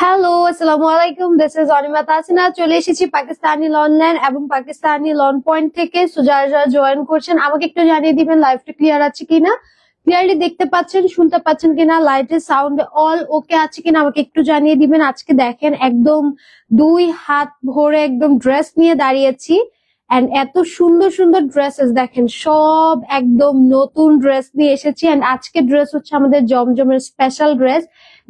Hello, আসসালামু আলাইকুম। This is Anima Tasina. চলে এসেছি পাকিস্তানি লনল্যান্ড এবং পাকিস্তানি লন পয়েন্ট থেকে। সো যারা যারা জয়েন করছেন আমাকে একটু জানিয়ে দিবেন লাইভটা ক্লিয়ার আছে কিনা, ক্লিয়ারলি দেখতে পাচ্ছেন, শুনতে পাচ্ছেন কিনা, লাইটের সাউন্ড অল ওকে আছে কিনা আমাকে একটু জানিয়ে দিবেন। আজকে দেখেন একদম 2 হাত ভরে একদম ড্রেস নিয়ে দাঁড়িয়েছি। এন্ড এত সুন্দর সুন্দর ড্রেসেস দেখেন, সব একদম নতুন ড্রেস নিয়ে এসেছি। এন্ড আজকে ড্রেস হচ্ছে আমাদের জমজমের স্পেশাল ড্রেস।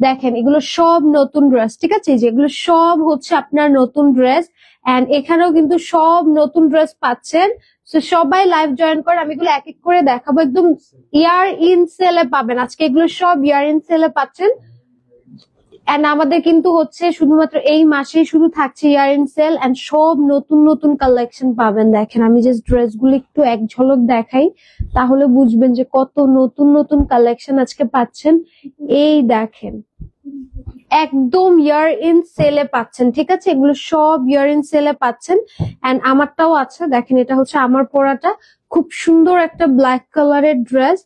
দেখেন এগুলো সব নতুন ড্রেস, ঠিক আছে? যেগুলো সব হচ্ছে আপনার নতুন ড্রেস। এন্ড এখানেও কিন্তু সব নতুন ড্রেস পাচ্ছেন। তো সবাই লাইভ জয়েন করে, আমি এগুলো এক এক করে দেখাবো। একদম ইয়ার ইন সেলে পাবেন আজকে, এগুলো সব ইয়ার ইন সেলে পাচ্ছেন। এন্ড আমাদের কিন্তু হচ্ছে শুধুমাত্র এই মাসেই শুধু থাকছে ইয়ার ইন সেল। এন্ড সব নতুন নতুন কালেকশন পাবেন। দেখেন আমি জাস্ট ড্রেস গুলো একটু এক ঝলক দেখাই, তাহলে বুঝবেন যে কত নতুন নতুন কালেকশন আজকে পাচ্ছেন। এই দেখেন একদম ইয়ার ইন সেলে পাচ্ছেন, ঠিক আছে? এগুলো সব ইয়ার ইন সেলে পাচ্ছেন। এন্ড আমারটাও আছে, দেখেন এটা হচ্ছে আমার পরাটা। খুব সুন্দর একটা ব্ল্যাক কালারের ড্রেস,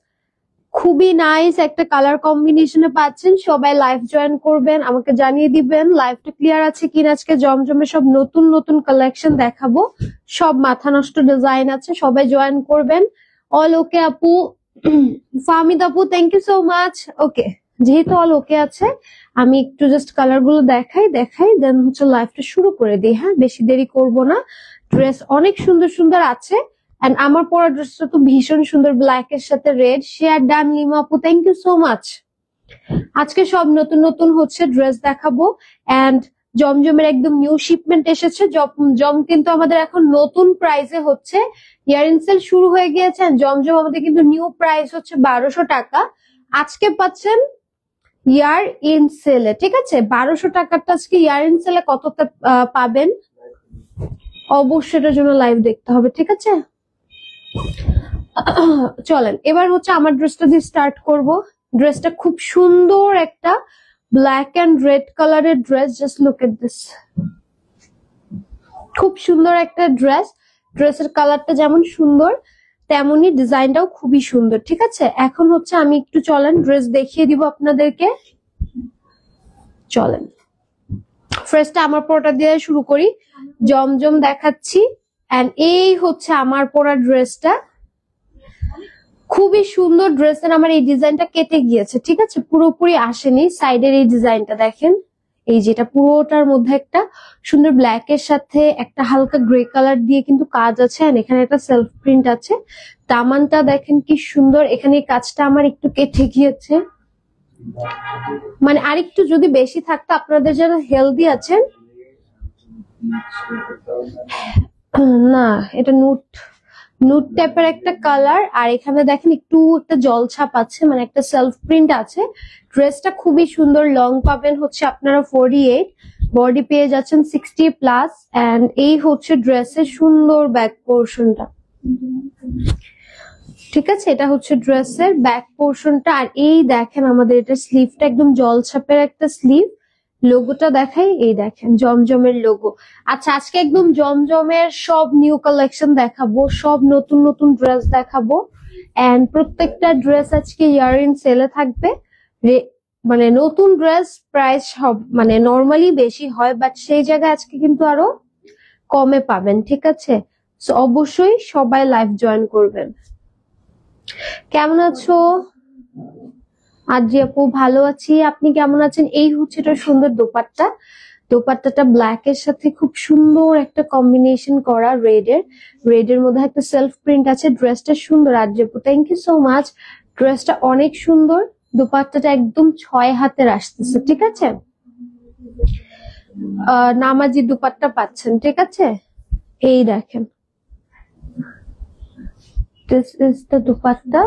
খুবই নাইস একটা কালার কম্বিনেশনে পাচ্ছেন। সবাই লাইভ জয়েন করবেন, আমাকে জানিয়ে দিবেন লাইভটা ক্লিয়ার আছে কিনা। আজকে জমজমে সব নতুন নতুন কালেকশন দেখাবো, সব মাথা নষ্ট ডিজাইন আছে। সবাই জয়েন করবেন। অল ওকে আপু, ফাহমিদ আপু থ্যাংক ইউ সো মাচ। ওকে, যেহেতু অল ওকে আছে আমি একটু জাস্ট কালার গুলো দেখাই দেন হচ্ছে লাইভটা শুরু করে দিই। হ্যাঁ, বেশি দেরি করব না। ড্রেস অনেক সুন্দর সুন্দর আছে। এন্ড আমার পরা ড্রেসটা তো ভীষণ সুন্দর, ব্ল্যাক এর সাথে রেড। শেয়ার ডান লিমা আপু থ্যাংক ইউ সো মাচ। আজকে সব নতুন নতুন হচ্ছে ড্রেস দেখাবো। এন্ড জমজমের একদম নিউ শিপমেন্ট এসেছে। জম কিন্তু আমাদের এখন নতুন প্রাইসে হচ্ছে, ইয়ারিং সেল শুরু হয়ে গিয়েছে। জমজম আমাদের কিন্তু নিউ প্রাইস হচ্ছে 1200 টাকা। আজকে পাচ্ছেন ইয়ার ইন সেলে, ঠিক আছে? 1200 টাকারটা আজকে ইয়ার ইন সেলে কততে পাবেন অবশ্যই এটার জন্য লাইভ দেখতে হবে, ঠিক আছে? চলেন এবার হচ্ছে আমার ড্রেসটা দিয়ে স্টার্ট করব। ড্রেসটা খুব সুন্দর একটা ব্ল্যাক এন্ড রেড কালারের dress. Just look at this, খুব সুন্দর একটা ড্রেস। ড্রেসের কালারটা যেমন সুন্দর তেমনি ডিজাইনটাও খুবই সুন্দর, ঠিক আছে? এখন হচ্ছে আমি একটু চলেন ড্রেস দেখিয়ে দিব আপনাদেরকে। চলেন ফার্স্টে আমার পরাটা দিয়ে শুরু করি। জমজম দেখাচ্ছি। এন্ড এই হচ্ছে আমার পরা ড্রেসটা, খুবই সুন্দর। ড্রেসের আমার এই ডিজাইনটা কেটে গিয়েছে, ঠিক আছে? পুরোপুরি আসেনি। সাইডের এই ডিজাইনটা দেখেন, এই যেটা পুরোটার মধ্যে একটা সুন্দর ব্ল্যাক এর সাথে একটা হালকা গ্রে কালার দিয়ে কিন্তু কাজ আছে। আর এখানে একটা সেলফ প্রিন্ট আছে। দামানটা দেখেন কি সুন্দর। এখানে এই কাজটা আমার একটু কেটে গিয়েছে, মানে আরেকটু যদি বেশি থাকতো। আপনাদের যারা হেলদি আছেন, না এটা নুট টাইপের একটা কালার। আর এখানে দেখেন একটু একটা জল ছাপ আছে, মানে একটা সেলফ প্রিন্ট আছে। ড্রেসটা খুবই সুন্দর। লং পাবেন হচ্ছে আপনারা 48, বডি পেয়ে যাচ্ছেন 60+। এন্ড এই হচ্ছে ড্রেসের সুন্দর ব্যাক পোর্শনটা, ঠিক আছে? এটা হচ্ছে ড্রেসের ব্যাক পোর্শনটা। আর এই দেখেন আমাদের এটা স্লিভটা একদম জল ছাপের একটা স্লিভ। লোগোটা দেখাই, এই দেখেন জমজমের লোগো। আচ্ছা, আজকে একদম জমজমের সব নিউ কালেকশন দেখাবো, সব নতুন নতুন ড্রেস দেখাবো। এন্ড প্রত্যেকটা ড্রেস আজকে ইয়ার ইন সেলে থাকবে। মানে নতুন ড্রেস প্রাইস সব মানে নর্মালি বেশি হয়, বাট সেই জায়গায় আজকে কিন্তু আরো কমে পাবেন, ঠিক আছে? সো অবশ্যই সবাই লাইভ জয়েন করবেন। কেমন আছো আজি আপু? ভালো আছি, আপনি কেমন আছেন? এই হচ্ছে এটা সুন্দর দোপাট্টা। দোপাট্টাটা ব্ল্যাক এর সাথে খুব সুন্দর একটা কম্বিনেশন করা, রেড এর মধ্যে একটা সেলফ প্রিন্ট আছে। ড্রেসটা সুন্দর আজি আপু, থ্যাংক ইউ সো মাচ। ড্রেসটা অনেক সুন্দর। দোপাট্টাটা একদম 6 হাতের আসতেছে, ঠিক আছে? নামাজি দোপাট্টা পাচ্ছেন, ঠিক আছে? এই দেখেন দিস ইজ দ্য দুপাট্টা।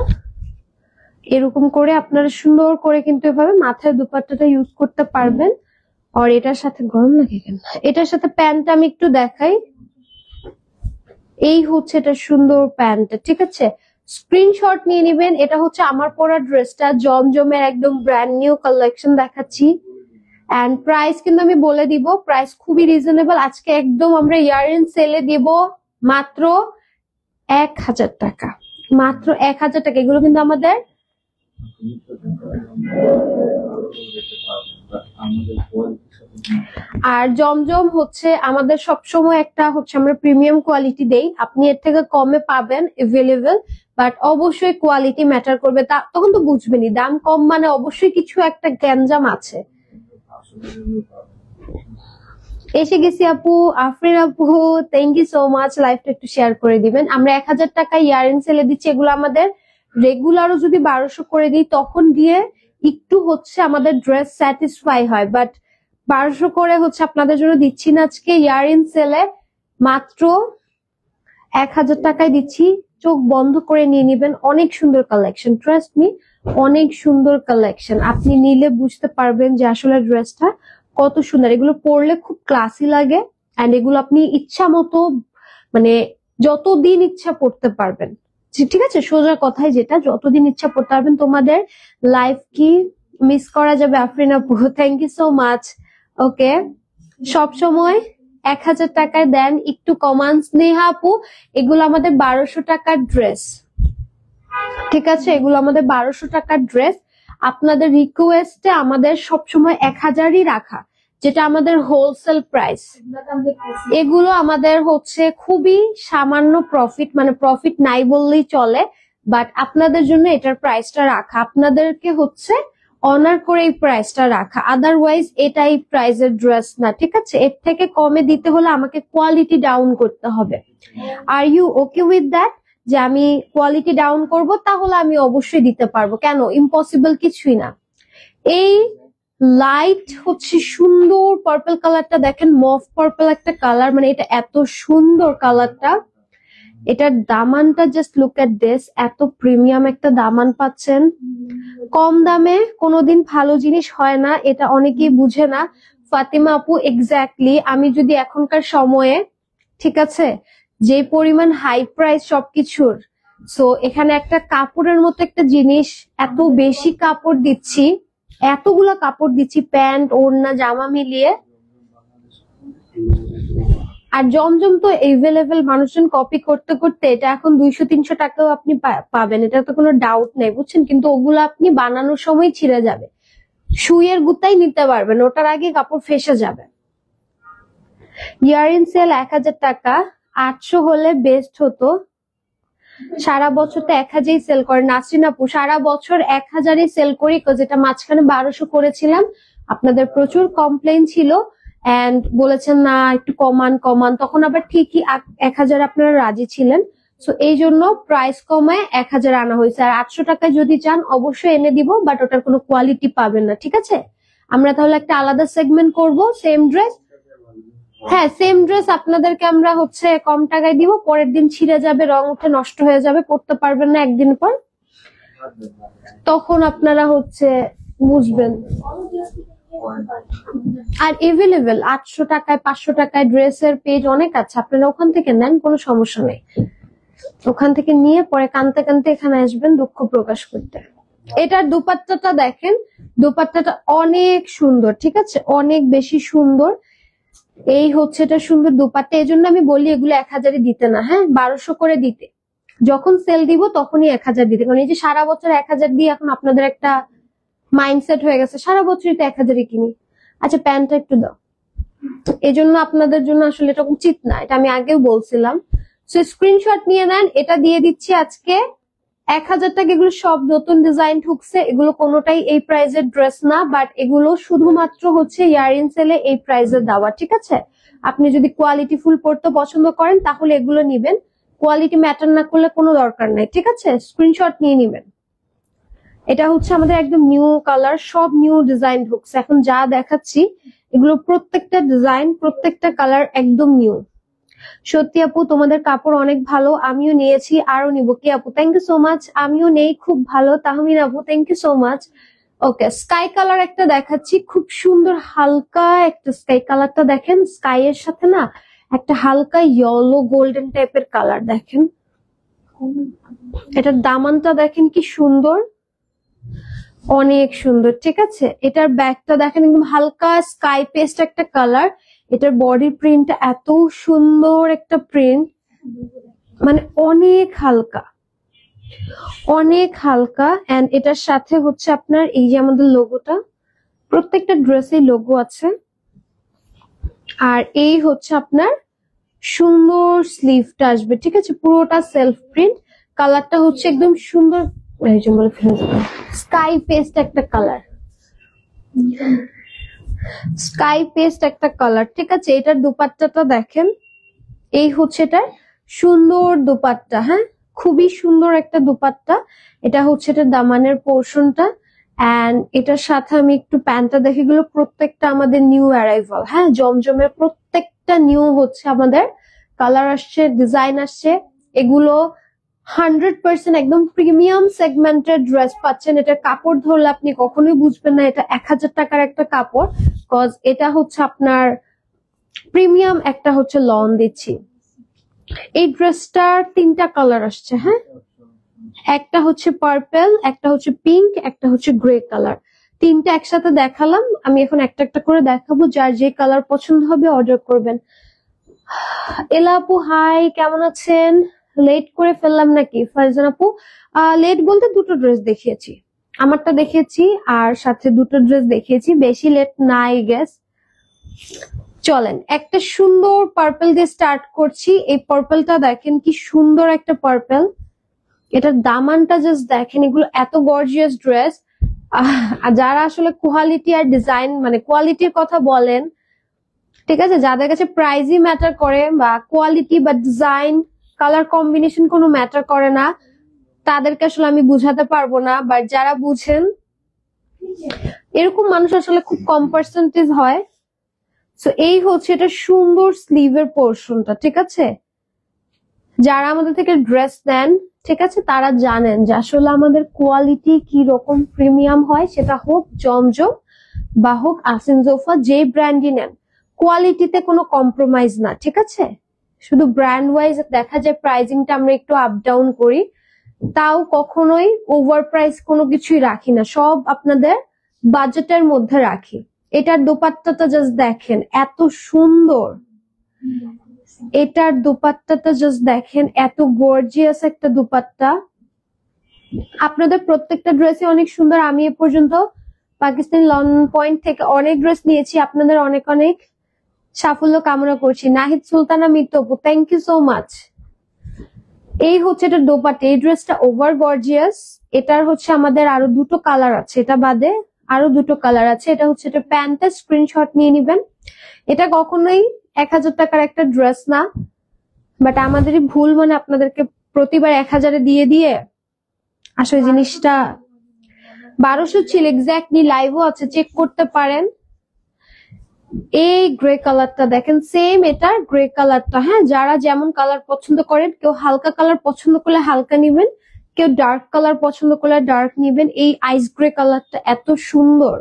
এরকম করে আপনারা সুন্দর করে কিন্তু এভাবে মাথায় দুপাট্টাটা ইউজ করতে পারবেন। আর এটার সাথে গরম লাগে কেন, এটার সাথে প্যান্টটা আমি একটু দেখাই। এই হচ্ছে এটা সুন্দর প্যান্টটা, ঠিক আছে? স্ক্রিনশট নিয়ে নিবেন। এটা হচ্ছে আমার পরা ড্রেসটা, জমজমের একদম ব্র্যান্ড নিউ কালেকশন দেখাচ্ছি। এন্ড প্রাইস কিন্তু আমি বলে দিব, প্রাইস খুবই রিজনেবল। আজকে একদম আমরা ইয়ার-এন্ড সেলে দিব মাত্র 1000 টাকা, মাত্র 1000 টাকা। এগুলো কিন্তু আমাদের আর জমজম হচ্ছে আমাদের সবসময় একটা হচ্ছে আমরা প্রিমিয়াম কোয়ালিটি দেই, আপনি এর থেকে কমে পাবেন এভেলেবেল, বাট অবশ্যই কোয়ালিটি ম্যাটার করবে। তখন তো বুঝবেনই দাম কম মানে অবশ্যই কিছু একটা গ্যাঞ্জাম আছে। এসে গেছি আপু, আফরিন আপু, থ্যাংক ইউ সো মাচ। লাইভটা একটু শেয়ার করে দিবেন। আমরা 1000 টাকা ইয়ার-এন্ড সেলে দিচ্ছি। এগুলো আমাদের রেগুলারও যদি 1200 করে দিই তখন দিয়ে একটু হচ্ছে আমাদের ড্রেস স্যাটিসফাই হয়, বাট 1200 করে হচ্ছে আপনাদের জন্য দিচ্ছি না আজকে ইয়ার-এন্ড সেলে, মাত্র 1000 টাকায় দিচ্ছি। চোখ বন্ধ করে নিয়ে নিবেন, অনেক সুন্দর কালেকশন, ট্রাস্ট মি, অনেক সুন্দর কালেকশন। আপনি নিলে বুঝতে পারবেন যে আসলে ড্রেসটা কত সুন্দর। এগুলো পরলে খুব ক্লাসি লাগে, এন্ড এগুলো আপনি ইচ্ছা মতো মানে যতদিন ইচ্ছা পড়তে পারবেন, ঠিক আছে? সোজা কথাই যেটা, যতদিন ইচ্ছা পড়তে পারবেন। তোমাদের লাইফ কি মিস করা যাবে আফরিন আপু, থ্যাংক ইউ সো মাচ। ওকে, সব সময় 1000 টাকায় দেন, একটু কমান। স্নেহা আপু, এগুলো আমাদের 1200 টাকার ড্রেস, ঠিক আছে? এগুলো আমাদের 1200 টাকার ড্রেস। আপনাদের রিকোয়েস্টে আমাদের সবসময় 1000ই রাখা, যেটা আমাদের হোলসেল প্রাইস। এগুলো আমাদের হচ্ছে খুবই সামান্য প্রফিট, মানে প্রফিট নাই বললেই চলে, বাট আপনাদের জন্য এটার প্রাইসটা রাখা, আপনাদেরকে হচ্ছে অনার করে এই প্রাইসটা রাখা। আদারওয়াইজ এটা এই প্রাইসের ড্রেস না, ঠিক আছে? এর থেকে কমে দিতে হলে আমাকে কোয়ালিটি ডাউন করতে হবে। Are you okay with that যে আমি কোয়ালিটি ডাউন করব? তাহলে আমি অবশ্যই দিতে পারবো, কেন ইম্পসিবল কিছুই না। এই লাইট হচ্ছে সুন্দর পার্পল কালারটা দেখেন, মফ পার্পল একটা কালার, মানে এটা এত সুন্দর কালারটা। এটার দামানটা জাস্ট লুক এট দিস, এত প্রিমিয়াম একটা দামান পাচ্ছেন। কম দামে কোনোদিন ভালো জিনিস হয় না, এটা অনেকেই বুঝে না। ফাতিমা আপু, এক্স্যাক্টলি, আমি যদি এখনকার সময়ে, ঠিক আছে, যে পরিমাণ হাই প্রাইস সবকিছুর, সো এখানে একটা কাপড়ের মতো একটা জিনিস, এত বেশি কাপড় দিচ্ছি, এতগুলা কাপড় দিচ্ছি, প্যান্ট ওড়না জামা মিলিয়ে। আর জমজম তো এভেলেবেল, মানুষজন কপি করতে করতে এটা এখন 200-300 টাকাও আপনি পাবেন, এটা তো কোনো ডাউট নেই, বুঝছেন? কিন্তু ওগুলো আপনি বানানোর সময় ছিঁড়ে যাবে, সুইয়ের গুতাই নিতে পারবেন, ওটার আগে কাপড় ফেসে যাবে। ইয়ার-এন্ড সেল 1000 টাকা, 800 হলে বেস্ট হতো। সারা বছর তো 1000ই সেল করে নাসরিন আপু, সারা বছর 1000ই সেল করি, যেটা মাঝখানে 1200 করেছিলাম, আপনাদের প্রচুর কমপ্লেইন ছিল এন্ড বলেছেন না একটু কমান কমান, তখন আবার ঠিকই 1000 আপনারা রাজি ছিলেন, সো এই জন্য প্রাইস কমায় 1000 আনা হয়েছে। আর 800 টাকায় যদি চান অবশ্যই এনে দিব, বাট ওটার কোনো কোয়ালিটি পাবেন না, ঠিক আছে? আমরা তাহলে একটা আলাদা সেগমেন্ট করব। সেম ড্রেস, হ্যাঁ সেম ড্রেস আপনাদেরকে আমরা হচ্ছে কম টাকায় দিব, পরের দিন ছিঁড়ে যাবে, রং উঠে নষ্ট হয়ে যাবে, পড়তে পারবেন না একদিন পর, তখন আপনারা হচ্ছে বুঝবেন। আর এভেলেবেল 800 টাকায় 500 টাকায় ড্রেসের পেজ অনেক আছে, আপনারা ওখান থেকে নেন, কোনো সমস্যা নেই। ওখান থেকে নিয়ে পরে কানতে কানতে এখানে আসবেন দুঃখ প্রকাশ করতে। এটার দুপাট্টাটা দেখেন, দুপাট্টাটা অনেক সুন্দর, ঠিক আছে, অনেক বেশি সুন্দর। এই হচ্ছে এটা সুন্দর দুপাট্টা, এই জন্য আমি বলি এগুলো 1000-ই দিতে না, হ্যাঁ 1200 করে দিতে। যখন সেল দিব তখনই 1000 দিতে, কারণ এই যে সারা বছর 1000 দিয়ে এখন আপনাদের একটা মাইন্ডসেট হয়ে গেছে সারা বছরই তো 1000-ই কিনি। আচ্ছা প্যান্টটা একটু দাও, এই জন্য আপনাদের জন্য আসলে এটা উচিত না, এটা আমি আগেও বলছিলাম। সো স্ক্রিনশট নিয়ে নেন, এটা দিয়ে দিচ্ছি আজকে 1000 টাকা। এগুলো সব নতুন ডিজাইন ঢুকছে, এগুলো কোনোটাই এই প্রাইজের ড্রেস না, বাট এগুলো শুধুমাত্র হচ্ছে ইয়ার-এন্ড সেলে এই প্রাইজের দেওয়া, ঠিক আছে? আপনি যদি কোয়ালিটি ফুল পড়তে পছন্দ করেন তাহলে এগুলো নিবেন, কোয়ালিটি ম্যাটার না করলে কোনো দরকার নাই, ঠিক আছে? স্ক্রিনশট নিয়ে নিবেন। এটা হচ্ছে আমাদের একদম নিউ কালার, সব নিউ ডিজাইন ঢুকছে এখন যা দেখাচ্ছি, এগুলো প্রত্যেকটা ডিজাইন প্রত্যেকটা কালার একদম নিউ। সত্যি আপু তোমাদের কাপড় অনেক ভালো, আমিও নিয়েছি, আরো নিবো। কি আপু, থ্যাংক ইউ সো মাচ। আমিও নেই, খুব ভালো। তাহমিনা আপু, thank you so much. Okay, sky colour একটা দেখাচ্ছি, খুব সুন্দর হালকা একটা স্কাই কালারটা দেখেন। স্কাই এর সাথে না একটা হালকা ইয়েলো গোল্ডেন টাইপের কালার দেখেন। এটার দামানটা দেখেন কি সুন্দর, অনেক সুন্দর। ঠিক আছে, এটার ব্যাকটা দেখেন একদম হালকা স্কাই পেস্ট একটা কালার। এটার বডি প্রিন্টটা এত সুন্দর একটা প্রিন্ট, মানে অনেক হালকা, অনেক হালকা। এন্ড এটার সাথে হচ্ছে আপনার এই যে আমাদের লোগোটা, প্রত্যেকটা ড্রেসে লোগো আছে। আর এই হচ্ছে আপনার সুন্দর স্লিভটা আসবে। ঠিক আছে, পুরোটা সেলফ প্রিন্ট। কালারটা হচ্ছে একদম সুন্দর স্কাই পেস্ট একটা কালার, স্কাই পেস্ট একটা কালার। ঠিক আছে, এটার দোপাট্টাটা দেখেন, এই হচ্ছে এটার সুন্দর দোপাট্টা। হ্যাঁ, খুবই সুন্দর একটা দোপাট্টা। এটা হচ্ছে এটার দামানের পোর্শনটা। এন্ড এটার সাথে আমি একটু প্যান্টটা দেখে, এগুলো প্রত্যেকটা আমাদের নিউ অ্যারাইভাল। হ্যাঁ, জমজমের প্রত্যেকটা নিউ হচ্ছে আমাদের কালার আসছে, ডিজাইন আসছে। এগুলো 100% একদম প্রিমিয়াম সেগমেন্টের ড্রেস পাচ্ছেন। এটার কাপড় ধরলে আপনি কখনোই বুঝবেন না এটা 1000 টাকার একটা কাপড়, কজ এটা হচ্ছে আপনার প্রিমিয়াম একটা হচ্ছে লন দিচ্ছি। এই ড্রেসটার 3টা কালার আসছে। হ্যাঁ, একটা হচ্ছে পার্পল, একটা হচ্ছে পিঙ্ক, একটা হচ্ছে গ্রে কালার। 3টা একসাথে দেখালাম, আমি এখন একটা একটা করে দেখাবো। যার যে কালার পছন্দ হবে অর্ডার করবেন। এলা আপু হাই, কেমন আছেন? লেট করে ফেললাম নাকি? ফারজান আপু, লেট বলতে দুটো ড্রেস দেখিয়েছি, আমারটা দেখিয়েছি আর সাথে দুটো ড্রেস দেখিয়েছি, বেশি লেট নাই গেস। চলেন একটা সুন্দর পার্পল দিয়ে স্টার্ট করছি। এই পার্পলটা দেখেন কি সুন্দর একটা পার্পল। এটার দামানটা জাস্ট দেখেন, এগুলো এত গর্জিয়াস ড্রেস। যারা আসলে কোয়ালিটি আর ডিজাইন মানে কোয়ালিটির কথা বলেন, ঠিক আছে, যাদের কাছে প্রাইসই ম্যাটার করে বা কোয়ালিটি বা ডিজাইন কালার কম্বিনেশন কোনো ম্যাটার করে না, তাদেরকে আসলে আমি বুঝাতে পারবো না। বাট যারা বুঝেন, এরকম মানুষ আসলে খুব কম পার্সেন্টেজ হয়। সো এই হচ্ছে এটা সুন্দর স্লিভের পোর্শনটা। ঠিক আছে, যারা আমাদের থেকে ড্রেস নেন, ঠিক আছে, তারা জানেন যে আসলে আমাদের কোয়ালিটি কি রকম প্রিমিয়াম হয়। সেটা হোক জমজম বা হোক আসিন জোফা, যে ব্র্যান্ডই নেন, কোয়ালিটিতে কোনো কম্প্রোমাইজ না। ঠিক আছে, শুধু ব্র্যান্ড ওয়াইজ দেখা যায় প্রাইসিংটা আমরা একটু আপ ডাউন করি, তাও কখনোই ওভার প্রাইস কোনো কিছুই রাখি না, সব আপনাদের বাজেটের মধ্যে রাখি। এটার দোপাট্টাটা জাস্ট দেখেন এত সুন্দর, এটার দোপাট্টাটা জাস্ট দেখেন এত গর্জিয়াস একটা দোপাট্টা। আপনাদের প্রত্যেকটা ড্রেসই অনেক সুন্দর। আমি এ পর্যন্ত পাকিস্তানি লন পয়েন্ট থেকে অনেক ড্রেস নিয়েছি, আপনাদের অনেক অনেক সাফল্য কামনা করছি। Nahid Sultana Mitu, thank you so much. এই হচ্ছে এটার দোপাট্টা, এই ড্রেসটা ওভার গর্জিয়াস। এটার হচ্ছে আমাদের আরো দুটো কালার আছে, এটা বাদে আরো দুটো কালার আছে। এটা হচ্ছে এটা প্যান্টের স্ক্রিনশট নিয়ে নিবেন। এটা কখনোই 1000 টাকার একটা ড্রেস না, বাট আমাদেরই ভুল, মানে আপনাদেরকে প্রতিবার 1000-এ দিয়ে দিয়ে আসলে জিনিসটা 1200 ছিল এক্স্যাক্টলি, লাইভও আছে, চেক করতে পারেন। এই গ্রে কালারটা দেখেন, সেম এটার গ্রে কালারটা। হ্যাঁ, যারা যেমন কালার পছন্দ করেন, কেউ হালকা কালার পছন্দ করলে হালকা নিবেন, কেউ ডার্ক কালার পছন্দ করলে ডার্ক নিবেন। এই আইস গ্রে কালারটা এত সুন্দর,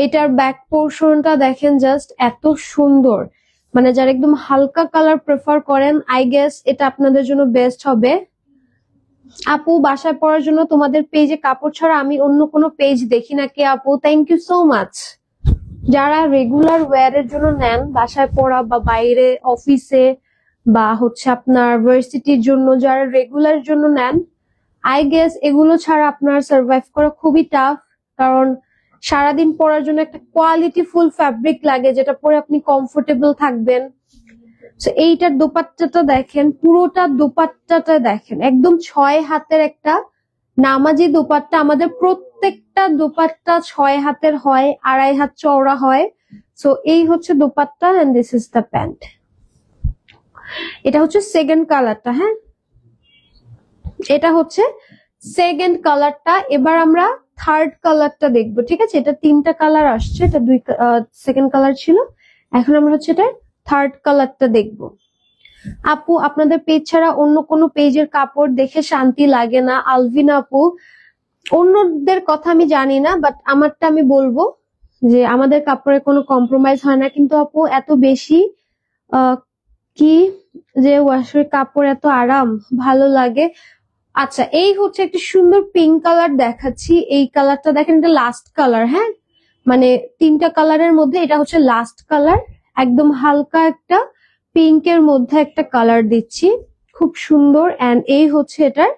এটার ব্যাক পোর্শনটা দেখেন জাস্ট এত সুন্দর। মানে যারা একদম হালকা কালার প্রেফার করেন, আই গেস এটা আপনাদের জন্য বেস্ট হবে। আপু, বাসায় পরার জন্য তোমাদের পেজে কাপড় ছাড়া আমি অন্য কোনো পেজ দেখি না। কে আপু, থ্যাংক ইউ সো মাচ। যারা রেগুলার ওয়্যারের জন্য নেন, বাসায় পরা বা বাইরে অফিসে বা হচ্ছে আপনার ভার্সিটির জন্য যারা রেগুলার জন্য নেন, আই গেস এগুলো ছাড়া আপনার সার্ভাইভ করা খুবই টাফ। কারণ সারাদিন পরার জন্য একটা কোয়ালিটি ফুল ফ্যাব্রিক লাগে, যেটা পরে আপনি কমফোর্টেবল থাকবেন। তো এইটার দোপাট্টাটা দেখেন, পুরোটা দোপাট্টাটা দেখেন একদম 6 হাতের একটা নামাজি দোপাট্টা। আমাদের প্রত্যেকটা দোপাট্টা 6 হাতের হয়, 2.5 হাত চওড়া হয়। সো এই হচ্ছে dupatta and this is the pant. এটা হচ্ছে সেকেন্ড কালারটা। হ্যাঁ, এটা হচ্ছে সেকেন্ড কালারটা। এবার আমরা থার্ড কালারটা দেখবো। ঠিক আছে, এটা 3টা কালার আসছে, এটা সেকেন্ড কালার ছিল, এখন আমরা হচ্ছে এটা থার্ড কালারটা দেখবো। আপু আপনাদের পেজ ছাড়া অন্য কোনো পেজের কাপড় দেখে শান্তি লাগে না। আলভিন আপু, অন্যদের কথা আমি জানি না, বাট আমারটা আমি বলবো যে আমাদের কাপড়ে কোনো কম্প্রোমাইজ হয় না। কিন্তু আপু এত বেশি কি যে ওয়াশের কাপড় এত আরাম, ভালো লাগে। আচ্ছা, এই হচ্ছে একটা সুন্দর পিঙ্ক কালার দেখাচ্ছি। এই কালারটা দেখেন, এটা লাস্ট কালার। হ্যাঁ, মানে 3টা কালারের মধ্যে এটা হচ্ছে লাস্ট কালার। একদম হালকা একটা পিঙ্কের মধ্যে একটা কালার দিচ্ছি, খুব সুন্দর। এন্ড এই হচ্ছে এটার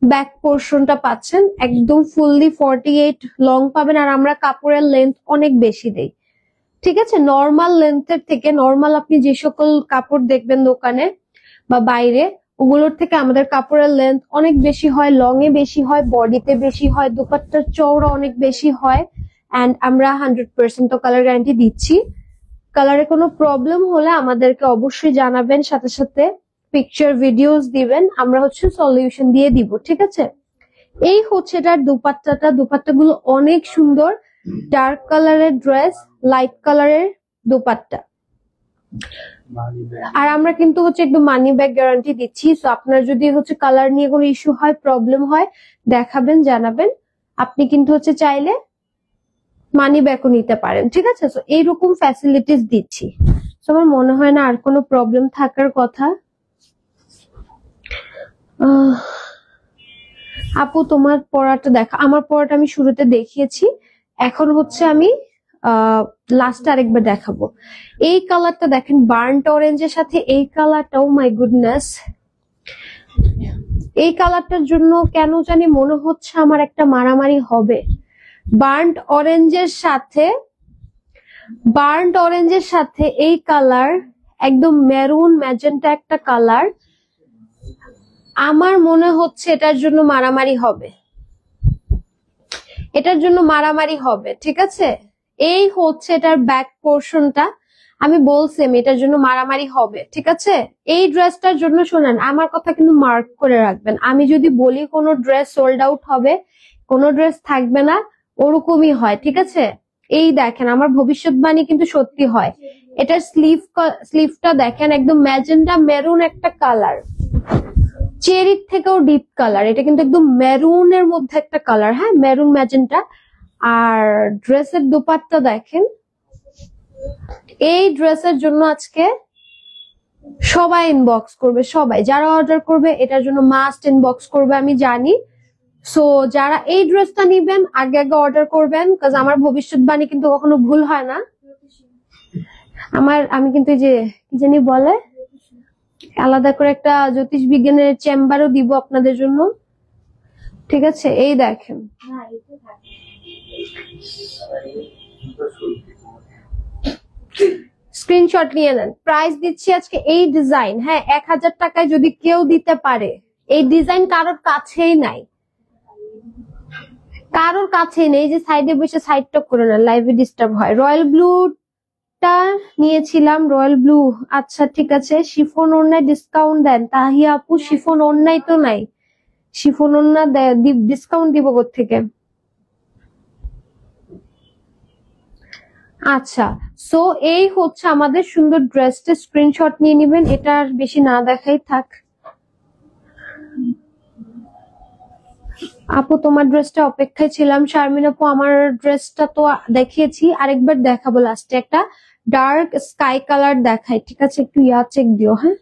ব্যাক পোর্শনটা পাচ্ছেন, একদম ফুললি 48 লং পাবেন। আর আমরা কাপড়ের লেন্থ অনেক বেশি দেই, ঠিক আছে? নর্মাল লেন্থের থেকে, নর্মাল আপনি যে সকল কাপড় দেখবেন দোকানে বা বাইরে, ওগুলোর থেকে আমাদের কাপড়ের লেন্থ অনেক বেশি হয়, লং এ বেশি হয়, বডিতে বেশি হয়, দুপাট্টার চওড়া অনেক বেশি হয়। এন্ড আমরা 100% তো কালার গ্যারান্টি দিচ্ছি। কালারে কোনো প্রবলেম হলে আমাদেরকে অবশ্যই জানাবেন, সাথে সাথে পিকচার ভিডিওস দিবেন, আমরা হচ্ছে সলিউশন দিয়ে দিব, ঠিক আছে? এই হচ্ছে এটার দুপাট্টাটা। দুপাট্টাগুলো অনেক সুন্দর, ডার্ক কালারের ড্রেস, লাইট কালারের দুপাট্টা। আর আমরা কিন্তু হচ্ছে একদম মানি ব্যাগ গ্যারান্টি দিচ্ছি। সো আপনার যদি হচ্ছে কালার নিয়ে কোনো ইস্যু হয়, প্রবলেম হয়, দেখাবেন, জানাবেন। আপনি কিন্তু হচ্ছে চাইলে মানি ব্যাগও নিতে পারেন, ঠিক আছে? সো এইরকম ফ্যাসিলিটিস দিচ্ছি। সো আমার মনে হয় না আর কোনো প্রবলেম থাকার কথা। আপু তোমার পড়াটা দেখা, আমার পড়াটা আমি শুরুতে দেখিয়েছি, এখন হচ্ছে আমি লাস্টে আরেকবার দেখাবো। এই কালারটা দেখেন, বার্নড অরেঞ্জের সাথে এই কালারটা, ও মাই গুডনেস, এই কালারটার জন্য কেন জানি মনে হচ্ছে আমার একটা মারামারি হবে। বার্নড অরেঞ্জের সাথে এই কালার, একদম মেরুন ম্যাজেন্টা একটা কালার, আমার মনে হচ্ছে এটার জন্য মারামারি হবে, এটার জন্য মারামারি হবে, ঠিক আছে? এই হচ্ছে এটার ব্যাক পোর্শনটা, আমি বলছি এটার জন্য মারামারি হবে, ঠিক আছে? এই ড্রেসটার জন্য শোনেন, আমার কথা কিন্তু মার্ক করে রাখবেন। আমি যদি বলি কোনো ড্রেস সোল্ড আউট হবে, কোনো ড্রেস থাকবে না, ওরকমই হয়, ঠিক আছে? এই দেখেন, আমার ভবিষ্যৎবাণী কিন্তু সত্যি হয়। এটার স্লিভটা দেখেন, একদম ম্যাজেন্টা মেরুন একটা কালার, চেরির থেকেও ডিপ কালার। এটা কিন্তু একদম মেরুনের মধ্যে একটা কালার, হ্যাঁ, মেরুন ম্যাজেন্টা। আর ড্রেসের দুপাট্টা দেখেন, এই ড্রেসের জন্য আজকে সবাই ইনবক্স করবে, সবাই যারা অর্ডার করবে এটার জন্য মাস্ট ইনবক্স করবে, আমি জানি। সো যারা এই ড্রেসটা নিবেন আগে আগে অর্ডার করবেন, কাজ আমার ভবিষ্যৎবাণী কিন্তু কখনো ভুল হয় না। আমি কিন্তু এই যে কি জানি বলে, আলাদা করে একটা জ্যোতিষ বিজ্ঞানের চেম্বারও দিব আপনাদের জন্য, ঠিক আছে? এই দেখেন, স্ক্রিনশট নিয়ে নেন। প্রাইস দিচ্ছি আজকে এই ডিজাইন, হ্যাঁ, 1000 টাকায় যদি কেউ দিতে পারে। এই ডিজাইন কারোর কাছেই নাই, কারোর কাছেই নেই। যে সাইডে বসে সাইড টক করে না, লাইভে ডিস্টার্ব হয়। রয়্যাল ব্লুটা নিয়েছিলাম, রয়্যাল ব্লু, আচ্ছা ঠিক আছে। শিফন ওড়নায় ডিসকাউন্ট দেন তাহিয়া আপু? শিফন ওড়নাই তো নাই, শিফন ওড়না ডিসকাউন্ট দিব কোত্থেকে? আচ্ছা, সো এই হচ্ছে আমাদের সুন্দর ড্রেসটা, স্ক্রিনশট নিয়ে নেবেন। এটা আর বেশি না দেখাই থাক। আপু তোমার ড্রেসটা অপেক্ষায় ছিলাম। শারমিন আপু, আমার ড্রেসটা তো দেখিয়েছি, আরেকবার দেখাবো লাস্টে। একটা ডার্ক স্কাই কালার দেখাই, ঠিক আছে? একটু চেক দিও, হ্যাঁ।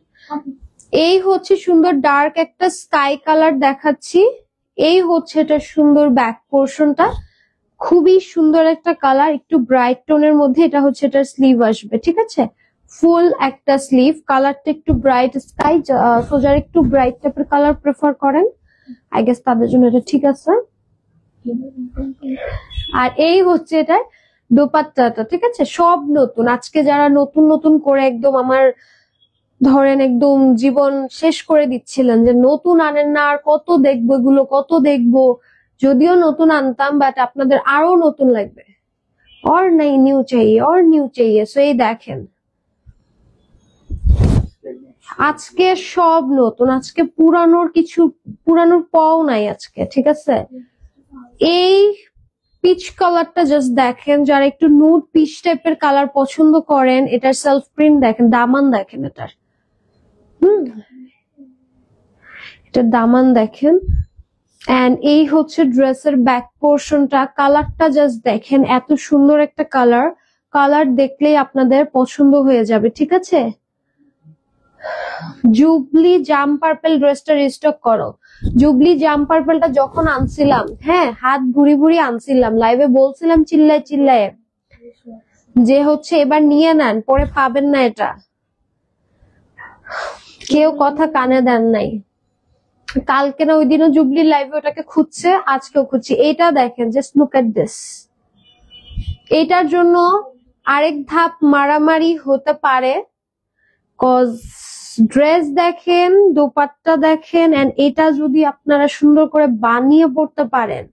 এই হচ্ছে সুন্দর ডার্ক একটা স্কাই কালার দেখাচ্ছি। এই হচ্ছে এটা সুন্দর ব্যাক পোর্শনটা, খুবই সুন্দর একটা কালার, একটু ব্রাইট টোনের মধ্যে। এটা হচ্ছে এটার স্লিভ আসবে, ঠিক আছে? ফুল একটা স্লিভ, কালারটা একটু ব্রাইট স্কাই। সোজার একটু ব্রাইট টাইপের কালার প্রেফার করেন, আই গেস তাদের জন্য এটা ঠিক আছে। আর এই হচ্ছে এটার দোপাট্টাটা, ঠিক আছে? সব নতুন। আজকে যারা নতুন নতুন করে একদম আমার ধরেন একদম জীবন শেষ করে দিচ্ছিলেন যে নতুন আনেন না, আর কত দেখবো এগুলো, কত দেখবো। যদিও নতুন আনতাম, বাট আপনাদের আরো নতুন লাগবে। और नहीं न्यू चाहिए, और न्यू चाहिए। সো এই দেখেন, আজকে সব নতুন, আজকে পুরানোর কিছু, পুরানোর পাও নাই আজকে, ঠিক আছে? এই পিচ কালারটা জাস্ট দেখেন, যারা একটু নুড পিচ টাইপের কালার পছন্দ করেন, এটার সেলফ প্রিন্ট দেখেন, দামান দেখেন এটার। এটার দামান দেখেন। এন্ড এই হচ্ছে ড্রেসের ব্যাক পোর্শনটা। কালারটা জাস্ট দেখেন, এত সুন্দর একটা কালার। কালার দেখলেই আপনাদের পছন্দ হয়ে যাবে, ঠিক আছে? জুবলি জাম পার্পল ড্রেসটা রিস্টক করো। জুবলি জাম পার্পলটা যখন আনছিলাম, হ্যাঁ, হাত ভুড়ি ভুড়ি আনছিলাম, লাইভে বলছিলাম চিল্লায় চিল্লায় যে হচ্ছে এবার নিয়ে নেন, পরে পাবেন না এটা। কেউ কথা কানে দেন নাই। কালকে না ওই দিনও জুবলি লাইভে ওটাকে খুঁজছে, আজকেও খুঁজছি। এটা দেখেন, জাস্ট লুক এট দিস। এটার জন্য আরেক ধাপ মারামারি হতে পারে, কজ ড্রেস দেখেন, দোপাট্টা দেখেন, এন্ড এটা যদি আপনারা সুন্দর করে বানিয়ে পড়তে পারেন,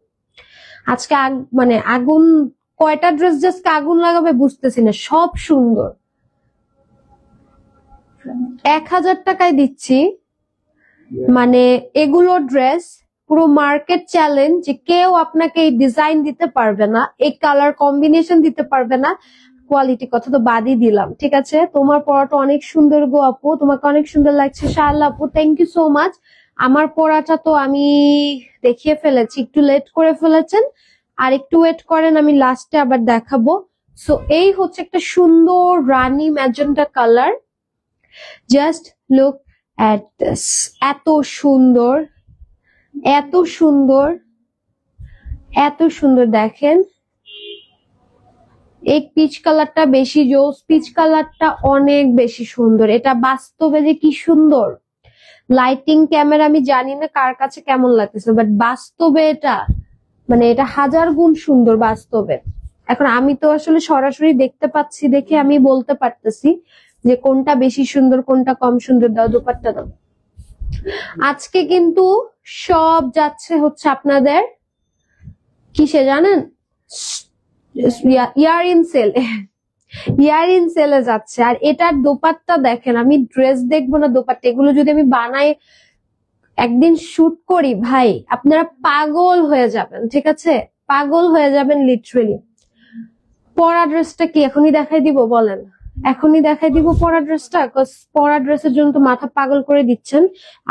আজকে মানে আগুন, কয়টা ড্রেস জাস্ট আগুন লাগাবে বুঝতেছি না, সব সুন্দর। 1000 টাকায় দিচ্ছি, মানে এগুলো ড্রেস পুরো মার্কেট চ্যালেঞ্জ, যে কেউ আপনাকে এই ডিজাইন দিতে পারবে না, এই কালার কম্বিনেশন দিতে পারবে না। কোয়ালিটি কথা তো বাদই দিলাম, ঠিক আছে? তোমার পড়াটা অনেক সুন্দর গো আপু, তোমাকে অনেক সুন্দর লাগছে। শার্লা আপু, থ্যাংক ইউ সো মাচ। আমার পড়াটা তো আমি দেখিয়ে ফেলেছি, একটু লেট করে ফেলেছেন, আর একটু ওয়েট করেন, আমি লাস্টে আবার দেখাবো। সো এই হচ্ছে একটা সুন্দর রানী magenta colour. Just look at this, এত সুন্দর, এত সুন্দর, এত সুন্দর। দেখেন এই পিচ কালারটা বেশি জোস, পিচ কালারটা অনেক বেশি সুন্দর। এটা বাস্তবে যে কি সুন্দর, লাইটিং ক্যামেরা আমি জানি না কার কাছে কেমন লাগতেছে, বাট বাস্তবে এটা মানে এটা 1000 গুণ সুন্দর বাস্তবে। এখন আমি তো আসলে সরাসরি দেখতে পাচ্ছি, দেখে আমি বলতে পারতেছি যে কোনটা বেশি সুন্দর কোনটা কম সুন্দর। দাও দোপাট্টা দাও। আজকে কিন্তু সব যাচ্ছে হচ্ছে আপনাদের কিসে জানেন? Year end sale, year end সেলে যাচ্ছে। আর এটার দোপাট্টা দেখেন, আমি ড্রেস দেখবো না, দোপাট্টা এগুলো যদি আমি বানাই একদিন শুট করি, ভাই আপনারা পাগল হয়ে যাবেন, ঠিক আছে? পাগল হয়ে যাবেন লিটারেলি। পরা ড্রেসটা কি এখনই দেখাই দিব? বলেন, এখনই দেখাই দিব পরা ড্রেসটা? পরা ড্রেসের জন্য তো মাথা পাগল করে দিচ্ছেন।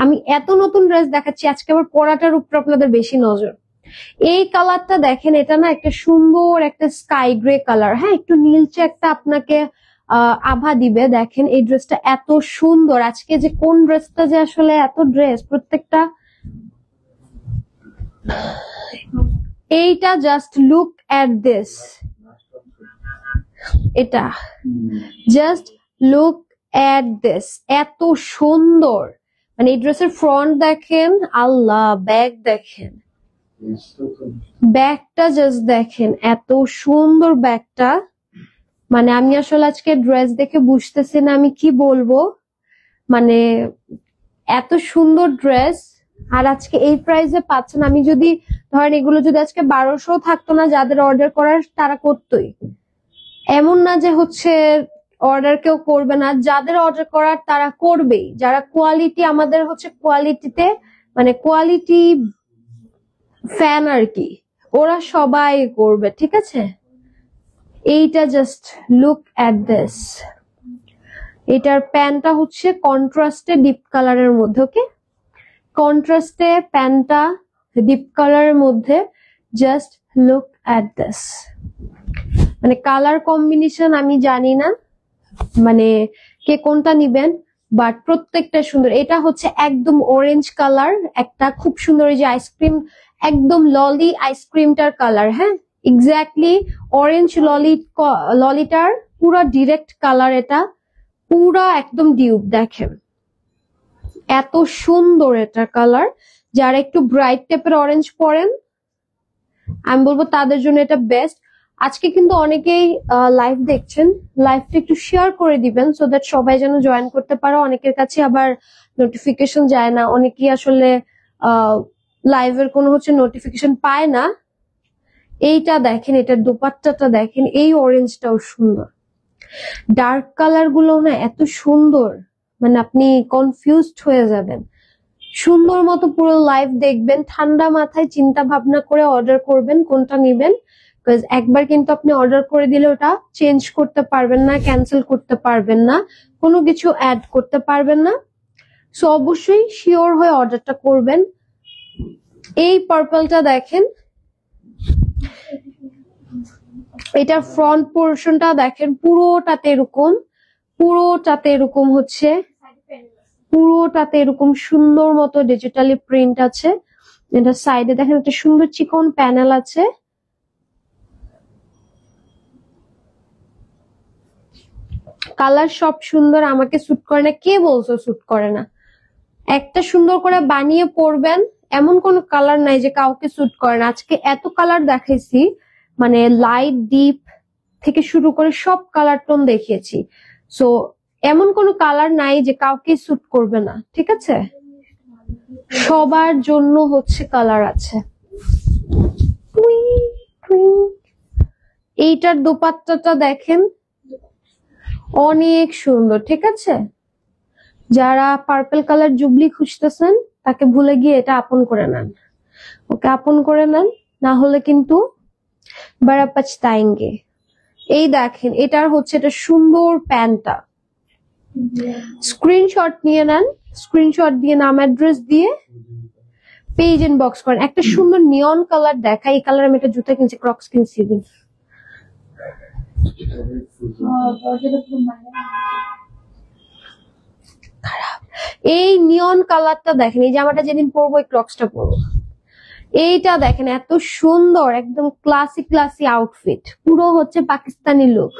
আমি এত নতুন ড্রেস দেখাচ্ছি, আজকে আবার পরাটার উপর আপনাদের বেশি নজর। এই কালারটা দেখেন, এটা না একটা সুন্দর একটা স্কাই গ্রে কালার, হ্যাঁ, একটু নীলচে একটা আপনাকে আভা দিবে। দেখেন এই ড্রেসটা এত সুন্দর। আজকে যে কোন ড্রেসটা যে আসলে এত ড্রেস প্রত্যেকটা, এইটা জাস্ট লুক এট দিস, এটা জাস্ট লুক এট দিস, এত সুন্দর। মানে এই ড্রেসের ফ্রন্ট দেখেন, আল্লাহ, ব্যাক দেখেন, ব্যাগটা জাস্ট দেখেন, এত সুন্দর ব্যাগটা। মানে আমি আসলে আজকে ড্রেস দেখে বুঝতেছি না আমি কি বলবো, মানে এত সুন্দর ড্রেস। আর আজকে এই প্রাইসে পাচ্ছেন। আমি যদি ধরেন এগুলো যদি আজকে 1200 থাকতো না, যাদের অর্ডার করার তারা করতোই, এমন না যে হচ্ছে অর্ডার কেউ করবে না, যাদের অর্ডার করার তারা করবেই। যারা কোয়ালিটি, আমাদের হচ্ছে কোয়ালিটিতে মানে কোয়ালিটি ফ্যান আর কি, ওরা সবাই করবে, ঠিক আছে? এইটা জাস্ট লুক এট দিস। এটার প্যান্টটা হচ্ছে কন্ট্রাস্টে ডিপ কালারের মধ্যে, ওকে, কন্ট্রাস্টে প্যান্টটা ডিপ কালারের মধ্যে। Just look at this. মানে কালার কম্বিনেশন আমি জানি না মানে কে কোনটা নিবেন, বাট প্রত্যেকটা সুন্দর। এটা হচ্ছে একদম অরেঞ্জ কালার, একটা খুব সুন্দর, এই যে আইসক্রিম, একদম ললি আইসক্রিমটার কালার, হ্যাঁ, এক্স্যাক্টলি অরেঞ্জ ললিটার পুরো ডিরেক্ট কালার। এটা পুরা একদম ডিউব। দেখেন এত সুন্দর এটা কালার। যারা একটু ব্রাইট টাইপের অরেঞ্জ পরেন, আমি বলবো তাদের জন্য এটা বেস্ট। আজকে কিন্তু অনেকেই লাইভ দেখছেন, লাইভটা একটু শেয়ার করে দিবেন সো দ্যাট সবাই যেন জয়েন করতে পারো। অনেকের কাছে আবার নোটিফিকেশন যায় না, অনেকেই আসলে লাইভের কোনো হচ্ছে নোটিফিকেশন পায় না। এইটা দেখেন, এটার দোপাট্টাটা দেখেন, এই অরেঞ্জটাও সুন্দর। ডার্ক কালার গুলো না এত সুন্দর, মানে আপনি কনফিউজড হয়ে যাবেন। সুন্দর মতো পুরো লাইভ দেখবেন, ঠান্ডা মাথায় চিন্তা ভাবনা করে অর্ডার করবেন কোনটা নিবেন। বিকজ একবার কিন্তু আপনি অর্ডার করে দিলে ওটা চেঞ্জ করতে পারবেন না, ক্যান্সেল করতে পারবেন না, কোনো কিছু অ্যাড করতে পারবেন না। সো অবশ্যই শিওর হয়ে অর্ডারটা করবেন। এই পার্পলটা দেখেন, এটা ফ্রন্ট পোর্শনটা দেখেন, পুরোটাতে এরকম হচ্ছে, পুরোটাতে এরকম সুন্দর মতো ডিজিটালি প্রিন্ট আছে। এটা সাইডে দেখেন একটা সুন্দর চিকন প্যানেল আছে। কালার সব সুন্দর, আমাকে স্যুট করে না। কে বলছো স্যুট করে না? একটা সুন্দর করে বানিয়ে পরবেন, এমন কোন কালার নাই যে কাউকে স্যুট করে না। আজকে এত কালার দেখাইছি, মানে লাইট ডিপ থেকে শুরু করে সব কালার টোন দেখিয়েছি। সো এমন কোন কালার নাই যে কাউকে স্যুট করবে না, ঠিক আছে? সবার জন্য হচ্ছে কালার আছে। এইটার দোপাট্টাটা দেখেন, অনেক সুন্দর, ঠিক আছে? যারা পার্পল কালার জুবলি খুঁজতেছেন তাকে ভুলে গিয়ে এটা আপন করে নেন, ওকে আপন করে নেন, না হলে কিন্তু বড়া পছতাएंगे। এই দেখেন, এটার হচ্ছে এটা সুন্দর প্যান্টটা। স্ক্রিনশট নিয়ে নেন, স্ক্রিনশট দিয়ে নাম অ্যাড্রেস দিয়ে পেজ ইনবক্স করেন। একটা সুন্দর নিয়ন কালার দেখা, এই কালার আমি একটা জুতা কিনছি, ক্রক্স কিনছি দিন। এই নিয়ন কালারটা দেখেন, এই জামাটা যেদিন পরবো এই ক্রক্সটা পরবো। এইটা দেখেন, এত সুন্দর, একদম ক্লাসি আউটফিট, পুরো হচ্ছে পাকিস্তানি লুক।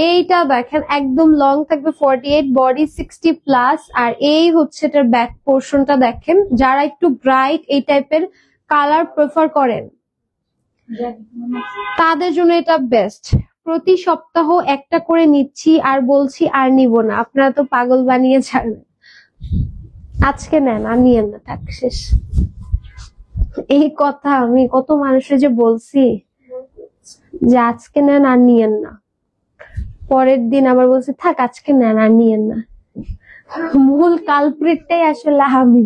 এইটা দেখেন একদম লং থাকবে 48, বডি 60+। আর এই হচ্ছে এটার ব্যাক পোর্শনটা দেখেন। যারা একটু ব্রাইট এই টাইপের কালার প্রেফার করেন তাদের জন্য এটা বেস্ট। প্রতি সপ্তাহ একটা করে নিচ্ছি আর বলছি আর নিব না, আপনারা তো পাগল বানিয়ে ছাড়বেন। আজকে নেন, আর নিয়েন না, থাক শেষ। এই কথা আমি কত মানুষের যে বলছি যে আজকে নেন আর নিয়েন না, পরের দিন আবার বলছি থাক আজকে নেন আর নিয়েন না। মূল কালপ্রিটটাই আসলে আমি,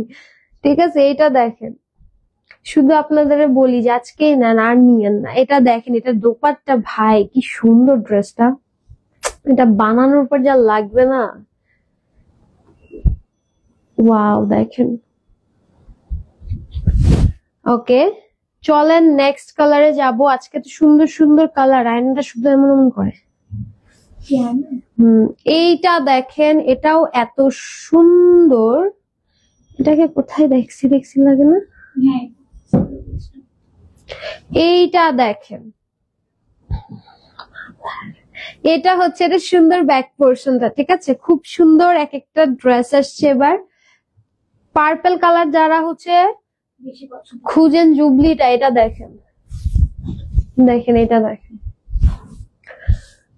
ঠিক আছে? এটা দেখেন, শুধু আপনাদের বলি যে আজকেই নেন আর নিয়েন না। এটা দেখেন, এটা দোপাট্টা, ভাই কি সুন্দর ড্রেসটা, এটা বানানোর পর যা লাগবে না, ওয়াও দেখেন। ওকে, চলেন নেক্সট কালারে যাব। আজকে তো সুন্দর সুন্দর কালার, আয়নাটা শুধু এমন এমন করে। এইটা দেখেন, এটাও এত সুন্দর। এটাকে কোথায় দেখছি লাগে না? এইটা দেখেন, এটা হচ্ছে এটা সুন্দর ব্যাক পোর্শনটা, ঠিক আছে? খুব সুন্দর এক একটা ড্রেস আসছে এবার। পার্পল কালার যারা হচ্ছে খুঁজেন জুবলিটা, এটা দেখেন, দেখেন এটা দেখেন,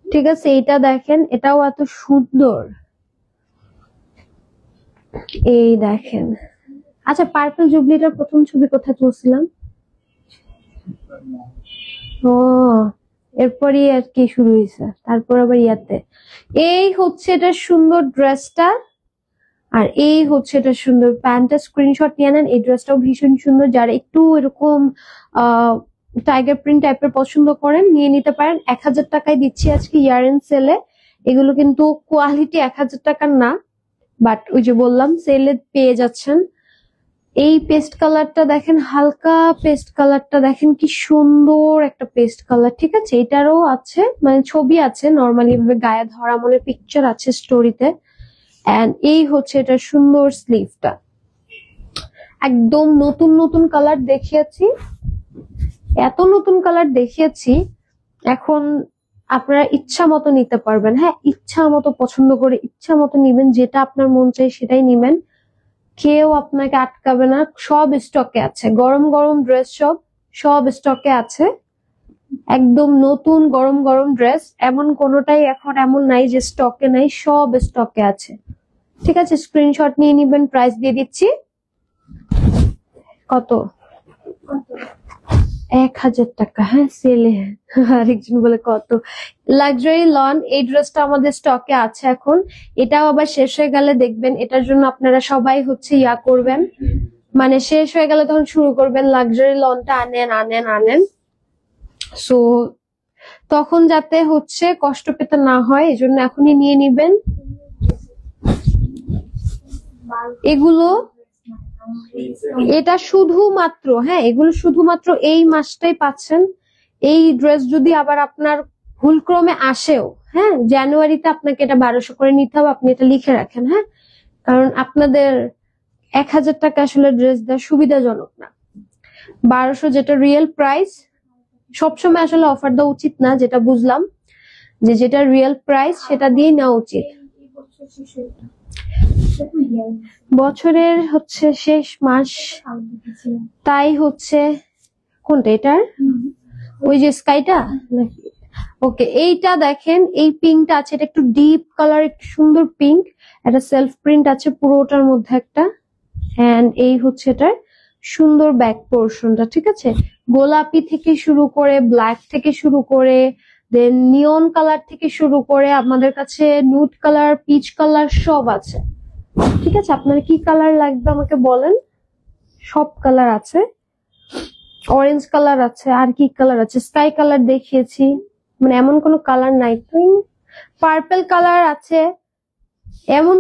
ঠিক আছে? এইটা দেখেন, এটাও এত সুন্দর। এই দেখেন। আচ্ছা, পার্পল জুবলিটার প্রথম ছবি কোথায় তুলছিলাম? ও, এরপরই আর কি শুরু হয়েছে, তারপর আবার ইয়াতে। এই হচ্ছে এটা সুন্দর ড্রেসটা, আর এই হচ্ছে এটা সুন্দর প্যান্টটা। স্ক্রিনশট নিয়ে নেন। এই ড্রেসটাও ভীষণ সুন্দর। যারা একটু এরকম টাইগার প্রিন্ট টাইপের পছন্দ করেন নিয়ে নিতে পারেন। 1000 টাকায় দিচ্ছি আজকে ইয়ার এন্ড সেলে। এগুলো কিন্তু কোয়ালিটি 1000 টাকার না, বাট ওই যে বললাম সেলে পেয়ে যাচ্ছেন। এই পেস্ট কালারটা দেখেন, হালকা পেস্ট কালারটা দেখেন, কি সুন্দর একটা পেস্ট কালার, ঠিক আছে? এটারও আছে, মানে ছবি আছে নর্মালি ভাবে গায়ে ধরা, মনে পিকচার আছে স্টোরিতে। এন্ড এই হচ্ছে এটা সুন্দর স্লিভটা। একদম নতুন নতুন কালার দেখিয়েছি, এত নতুন কালার দেখিয়েছি, এখন আপনারা ইচ্ছা মতো নিতে পারবেন। হ্যাঁ, ইচ্ছা মতো পছন্দ করে ইচ্ছা মতো নিবেন, যেটা আপনার মন চাই সেটাই নিবেন, কেউ আপনাকে আটকাবে না। সব স্টকে আছে, গরম গরম ড্রেস সব স্টকে আছে, একদম নতুন গরম গরম ড্রেস। এমন কোনোটাই এখন এমন নাই যে স্টকে নাই, সব স্টকে আছে, ঠিক আছে? স্ক্রিনশট নিয়ে নিবেন, প্রাইস দিয়ে দিচ্ছি। কত? 1000 টাকা। হ্যাঁ, সেলে। আরেকজন বলে কত? লাক্সারি লন, এই ড্রেসটা আমাদের স্টকে আছে এখন। এটাও আবার শেষ হয়ে গেলে দেখবেন, এটার জন্য আপনারা সবাই হচ্ছে ইয়া করবেন, মানে শেষ হয়ে গেলে তখন শুরু করবেন লাক্সারি লনটা আনেন আনেন আনেন। সো তখন যাতে হচ্ছে কষ্ট পেতে না হয় এই জন্য এখনই নিয়ে নিবেন। এগুলো এটা শুধুমাত্র, হ্যাঁ এগুলো শুধুমাত্র এই মাসটাই পাচ্ছেন। এই ড্রেস যদি আবার আপনার ভুলক্রমে আসেও, হ্যাঁ জানুয়ারিতে আপনাকে এটা 1200 করে নিতে হবে, আপনি এটা লিখে রাখেন, হ্যাঁ কারণ আপনাদের 1000 টাকা আসলে ড্রেস দেওয়া সুবিধাজনক না। 1200 যেটা রিয়েল প্রাইস, সবসময় আসলে অফার দেওয়া উচিত না, যেটা বুঝলাম যে যেটা রিয়েল প্রাইস সেটা দিয়ে নেওয়া উচিত। বছরের হচ্ছে শেষ মাস, তাই হচ্ছে কোনটা এটার, ওই যে স্কাইটা, ওকে এইটা দেখেন, এই পিঙ্কটা আছে, এটা একটু ডিপ কালার, একটু সুন্দর পিঙ্ক, একটা সেলফ প্রিন্ট আছে পুরোটার মধ্যে একটা, এন্ড এই হচ্ছে এটার সুন্দর ব্যাক পোর্শনটা, ঠিক আছে। গোলাপি থেকে শুরু করে, ব্ল্যাক থেকে শুরু করে, দেন নিয়ন কালার থেকে শুরু করে আমাদের কাছে নুড কালার, পিচ কালার সব আছে, ঠিক আছে। আপনার কি কালার লাগবে আমাকে বলেন, সব কালার আছে, অরেঞ্জ কালার আছে, আর কি কালার আছে, স্কাই কালার দেখিয়েছি, মানে এমন কোনো কালার নাই, পার্পল কালার আছে, এমন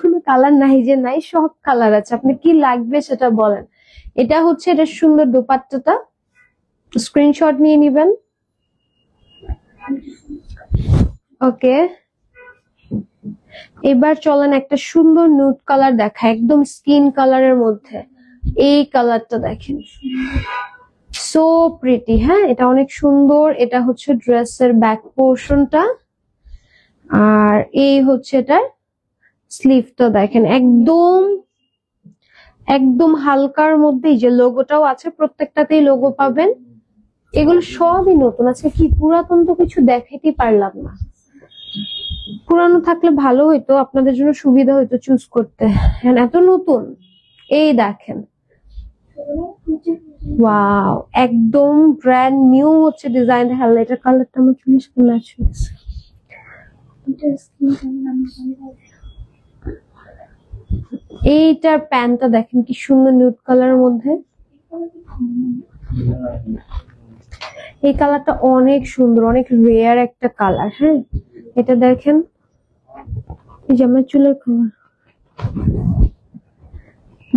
কোনো কালার নাই যে নাই, সব কালার আছে, আপনি কি লাগবে সেটা বলেন। এটা হচ্ছে এটা সুন্দর দোপাট্টাটা, স্ক্রিনশট নিয়ে নিবেন। ওকে, এবার চলেন একটা সুন্দর নুড কালার দেখা, একদম স্কিন কালারের মধ্যে এই কালারটা দেখেন, সো প্রিটি, হ্যাঁ এটা অনেক সুন্দর। এটা হচ্ছে ড্রেসের ব্যাক পোর্শনটা, আর এই হচ্ছে এটার স্লিভটা দেখেন, একদম একদম হালকার মধ্যে যে লোগোটাও আছে, প্রত্যেকটাতেই লোগো পাবেন। এগুলো সবই নতুন আছে, কি পুরাতন তো কিছু দেখাইতে পারলাম না, পুরানো থাকলে ভালো হইতো, আপনাদের জন্য সুবিধা হইতো চুজ করতে, হ্যাঁ এত নতুন। এই দেখেন, ওয়াও একদম ব্র্যান্ড নিউ হচ্ছে ডিজাইন। হ্যাঁ এটা কালারটা আমার চুলের সাথে ম্যাচ হয়েছে। এইটার প্যান্টটা দেখেন কি সুন্দর নিউড কালারের মধ্যে, এই কালারটা অনেক সুন্দর, অনেক রেয়ার একটা কালার। হ্যাঁ এটা দেখেন, এই যে আমার চুলের কালার,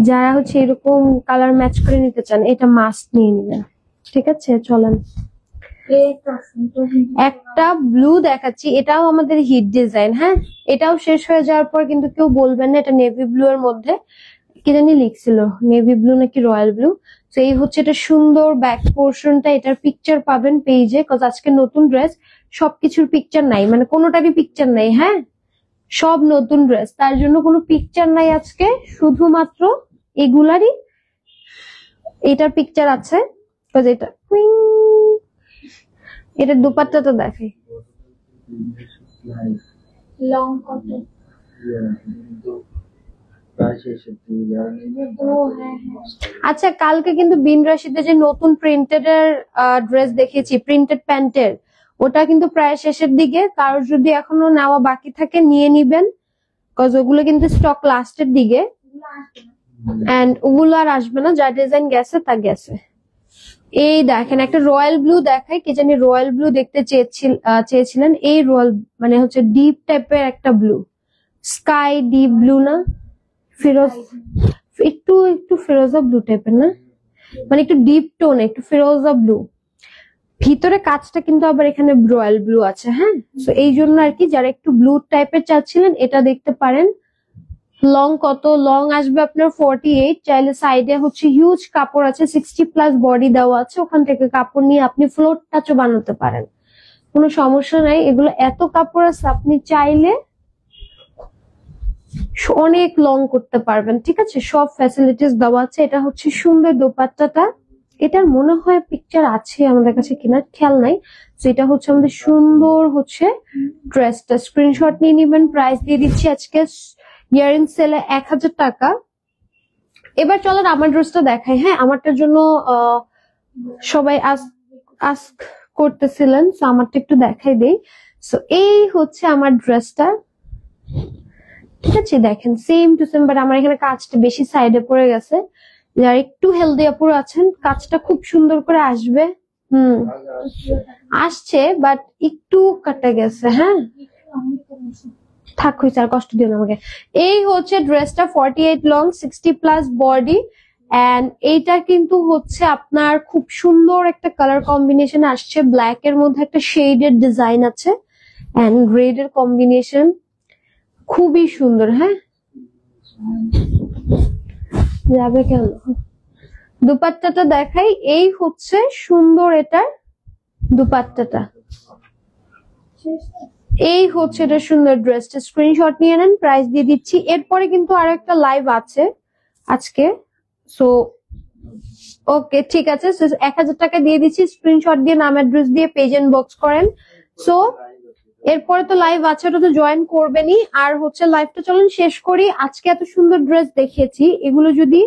যারা হচ্ছে এরকম কালার ম্যাচ করে নিতে চান এটা মাস্ট নিয়ে নেবেন, ঠিক আছে। চলেন একটা ব্লু দেখাচ্ছি, এটাও আমাদের হিট ডিজাইন, হ্যাঁ এটাও শেষ হয়ে যাওয়ার পর কিন্তু কেউ বলবেন না এটা নেভি ব্লু এর মধ্যে, কি জানি লিখছিল নেভি ব্লু নাকি রয়্যাল ব্লু। তো এই হচ্ছে এটা সুন্দর ব্যাক পোর্শনটা, এটার পিকচার পাবেন পেজে, কজ আজকে নতুন ড্রেস, সবকিছুর পিকচার নাই, মানে কোনোটারই পিকচার নাই, হ্যাঁ সব নতুন ড্রেস, তার জন্য কোনো পিকচার নাই আজকে, শুধুমাত্র এগুলারই এটার পিকচার আছে। এটা এটার দুপাট্টাটা দেখাই, লং কটন, আচ্ছা কালকে কিন্তু বিন রাশিদে যে নতুন প্রিন্টেড এর ড্রেস দেখিয়েছি, প্রিন্টেড প্যান্টের, ওটা কিন্তু প্রায় শেষের দিকে, কারোর যদি এখনো নেওয়া বাকি থাকে নিয়ে নিবেন, কজ ওগুলো কিন্তু স্টক লাস্টের দিকে, এন্ড ওগুলো আর আসবে না, যা ডিজাইন গেছে তা গেছে। এই দেখেন একটা রয়্যাল ব্লু দেখাই, কি জানি রয়্যাল ব্লু দেখতে চেয়েছিলেন, এই রয়্যাল মানে হচ্ছে ডিপ টাইপের একটা ব্লু, স্কাই ডিপ ব্লু না, ফিরোজ, একটু একটু ফিরোজা ব্লু টাইপের না, মানে একটু ডিপ টোন, একটু ফিরোজা ব্লু, ভিতরে কাজটা কিন্তু আবার এখানে রয়্যাল ব্লু আছে, হ্যাঁ তো এই জন্য আর কি, যারা একটু ব্লু টাইপের চাচ্ছিলেন এটা দেখতে পারেন। লং কত, লং আসবে আপনার 48, চাইলে সাইডে হচ্ছে হিউজ কাপড় আছে, 60+ বডি দেওয়া আছে, ওখান থেকে কাপড় নিয়ে আপনি ফ্লোর টাচও বানাতে পারেন, কোনো সমস্যা নাই। এগুলো এত কাপড় আছে, আপনি চাইলে অনেক লং করতে পারবেন, ঠিক আছে, সব ফ্যাসিলিটিস দেওয়া আছে। এটা হচ্ছে সুন্দর দোপাট্টাটা, এটার মনে হয় পিকচার আছে আমাদের কাছে কিনা খেয়াল নাই। তো এটা হচ্ছে আমাদের সুন্দর হচ্ছে ড্রেসটা, স্ক্রিনশট নিয়ে নিবেন, প্রাইস দিয়ে দিচ্ছি আজকে ইয়ারিং সেলে 1000 টাকা। এবার চলেন আমার ড্রেসটা দেখাই, হ্যাঁ আমারটার জন্য সবাই আস্ক করতেছিলেন, তো আমারটা একটু দেখাই দেই। সো এই হচ্ছে আমার ড্রেসটা, ঠিক আছে দেখেন সেম টু সেম, বাট আমার এখানে কাজটা বেশি সাইডে পড়ে গেছে, যারা একটু হেলদি আপুর আছেন কাজটা খুব সুন্দর করে আসবে, হুম আসছে বাট একটু কাটা গেছে। হ্যাঁ থাক হয়েছে, আর কষ্ট দিও না আমাকে। এই হচ্ছে ড্রেসটা 48 লং, 60+ বডি, এন্ড এইটা কিন্তু হচ্ছে আপনার খুব সুন্দর একটা কালার কম্বিনেশন আসছে। ব্ল্যাক এর মধ্যে একটা শেডের ডিজাইন আছে এন্ড রেড এর কম্বিনেশন, খুবই সুন্দর। হ্যাঁ যাবে কেন, দুপাট্টাটা দেখাই। এই হচ্ছে সুন্দর এটার দুপাট্টাটা, এই হচ্ছে এটা সুন্দর ড্রেসটা। স্ক্রিনশট নিয়ে নেন, প্রাইস দিয়ে দিচ্ছি। এরপরে কিন্তু আর একটা লাইভ আছে আজকে, সো ওকে ঠিক আছে। 1000 টাকা দিয়ে দিচ্ছি, স্ক্রিনশট দিয়ে নাম অ্যাড্রেস দিয়ে পেজ ইনবক্স করেন। সো এরপরে তো লাইভ আছে, ওটা তো জয়েন করবেনই। আর হচ্ছে লাইভটা চলুন শেষ করি। আজকে এত সুন্দর ড্রেস দেখিয়েছি, এগুলো যদি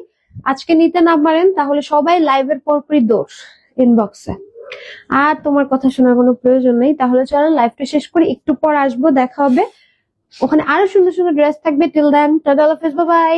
আজকে নিতে না পারেন তাহলে সবাই লাইভের পরপরই দোষ ইনবক্সে। আর তোমার কথা শোনার কোনো প্রয়োজন নেই। তাহলে চলো লাইভটা শেষ করি, একটু পর আসবো, দেখা হবে। ওখানে আরো সুন্দর সুন্দর ড্রেস থাকবে। টিল দেন টাটা, আল্লাহ হাফেজ, বাই বাই।